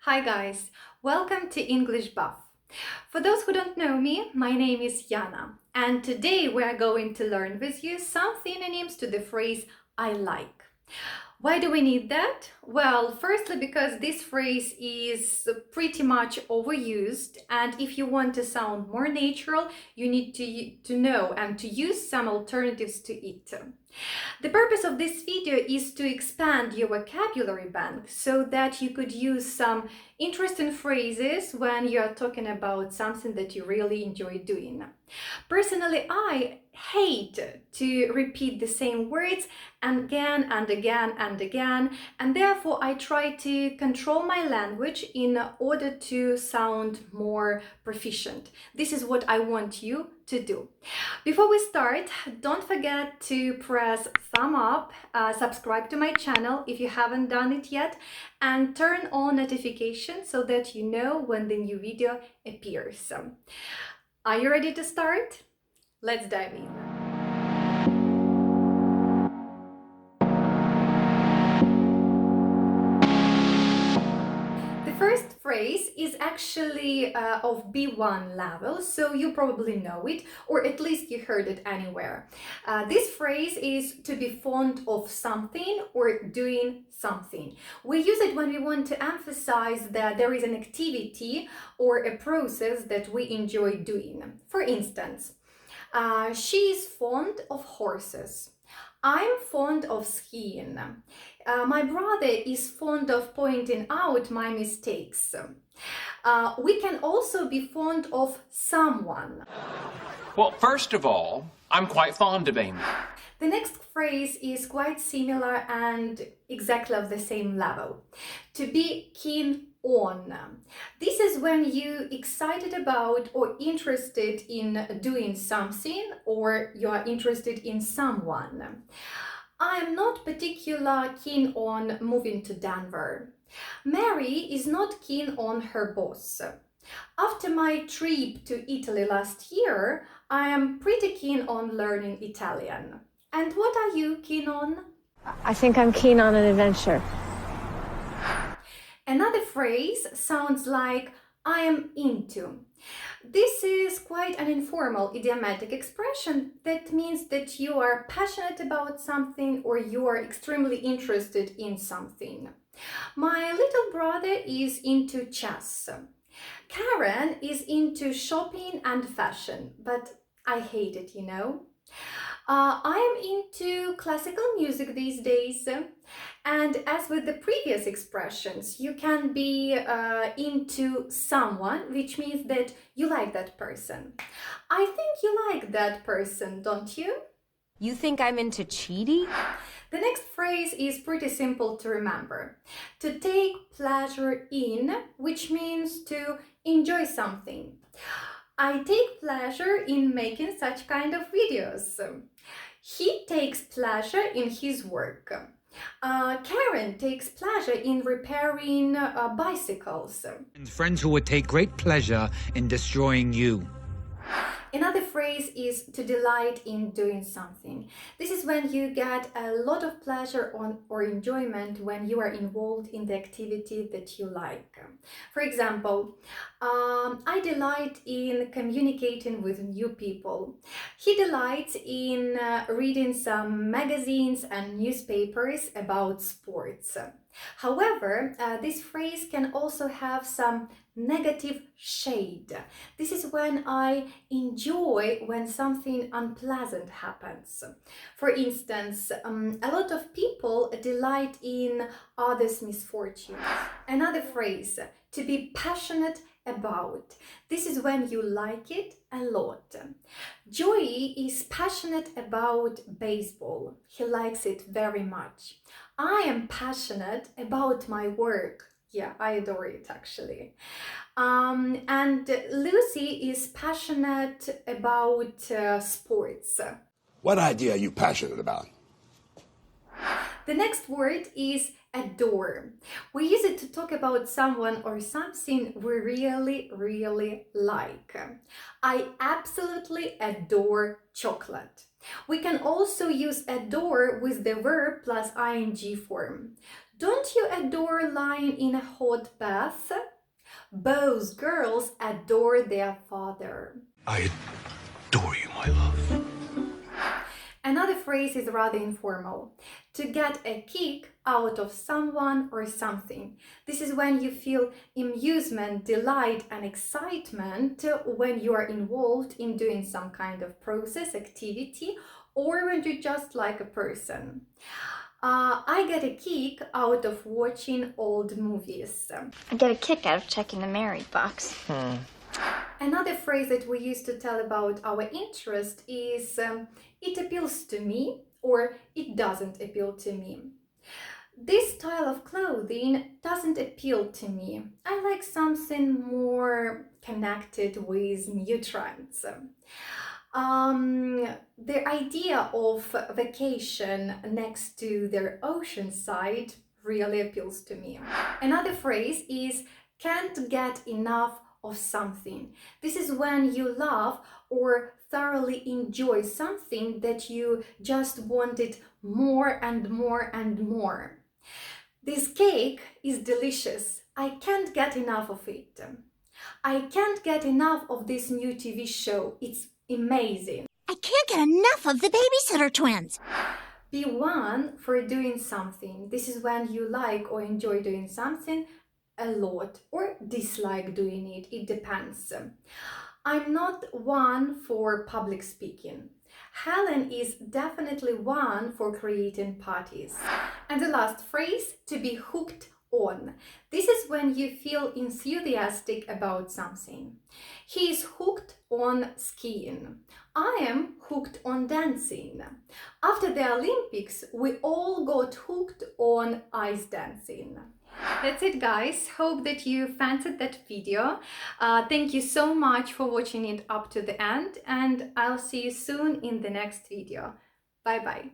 Hi guys, welcome to English Buff. For those who don't know me, my name is Yana, and today we are going to learn with you some synonyms to the phrase I like. Why do we need that? Well, firstly, because this phrase is pretty much overused, and if you want to sound more natural, you need to know and to use some alternatives to it. The purpose of this video is to expand your vocabulary bank so that you could use some interesting phrases when you are talking about something that you really enjoy doing. Personally, I hate to repeat the same words again and again and again, and therefore I try to control my language in order to sound more proficient. This is what I want you to do. Before we start, don't forget to press thumb up, subscribe to my channel if you haven't done it yet, and turn on notifications so that you know when the new video appears. Are you ready to start? Let's dive in. The first phrase is actually of B1 level, so you probably know it, or at least you heard it anywhere. This phrase is to be fond of something or doing something. We use it when we want to emphasize that there is an activity or a process that we enjoy doing. For instance, she is fond of horses. I'm fond of skiing. My brother is fond of pointing out my mistakes. We can also be fond of someone. Well, first of all, I'm quite fond of Amy. The next phrase is quite similar and exactly of the same level. To be keen on. This is when you excited about or interested in doing something, or you are interested in someone. I am not particularly keen on moving to Denver. Mary is not keen on her boss. After my trip to Italy last year, I am pretty keen on learning Italian. And what are you keen on? I think I'm keen on an adventure. Another phrase sounds like I am into. This is quite an informal idiomatic expression that means that you are passionate about something or you are extremely interested in something. My little brother is into chess. Karen is into shopping and fashion, but I hate it, I am into classical music these days, and as with the previous expressions, you can be into someone, which means that you like that person. I think you like that person, don't you? You think I'm into cheating? The next phrase is pretty simple to remember. To take pleasure in, which means to enjoy something. I take pleasure in making such kind of videos. He takes pleasure in his work. Karen takes pleasure in repairing bicycles. Friends who would take great pleasure in destroying you. Another phrase is to delight in doing something. This is when you get a lot of pleasure or enjoyment when you are involved in the activity that you like. For example, I delight in communicating with new people. He delights in reading some magazines and newspapers about sports. However, this phrase can also have some negative shade. This is when I enjoy when something unpleasant happens. For instance, a lot of people delight in others' misfortunes. Another phrase, to be passionate about. This is when you like it a lot. Joey is passionate about baseball. He likes it very much. I am passionate about my work. Yeah, I adore it actually. And Lucy is passionate about sports. What idea are you passionate about? The next word is adore. We use it to talk about someone or something we really, really like. I absolutely adore chocolate. We can also use adore with the verb plus ing form. Don't you adore lying in a hot bath? Both girls adore their father. I adore you, my love. Another phrase is rather informal. To get a kick out of someone or something. This is when you feel amusement, delight, and excitement when you are involved in doing some kind of process, activity, or when you just like a person. I get a kick out of watching old movies. I get a kick out of checking the married box. Another phrase that we use to tell about our interest is it appeals to me or it doesn't appeal to me. This style of clothing doesn't appeal to me. I like something more connected with new trends. The idea of vacation next to their ocean side really appeals to me. Another phrase is can't get enough of something. This is when you love or thoroughly enjoy something that you just wanted more and more and more. This cake is delicious. I can't get enough of it. I can't get enough of this new TV show. It's amazing. I can't get enough of the Babysitter Twins. Be one for doing something. This is when you like or enjoy doing something a lot or dislike doing it. It depends. I'm not one for public speaking. Helen is definitely one for creating parties. And the last phrase, to be hooked on. This is when you feel enthusiastic about something. He is hooked on skiing. I am hooked on dancing. After the Olympics, we all got hooked on ice dancing. That's it, guys. Hope that you fancied that video. Thank you so much for watching it up to the end, and I'll see you soon in the next video. Bye bye.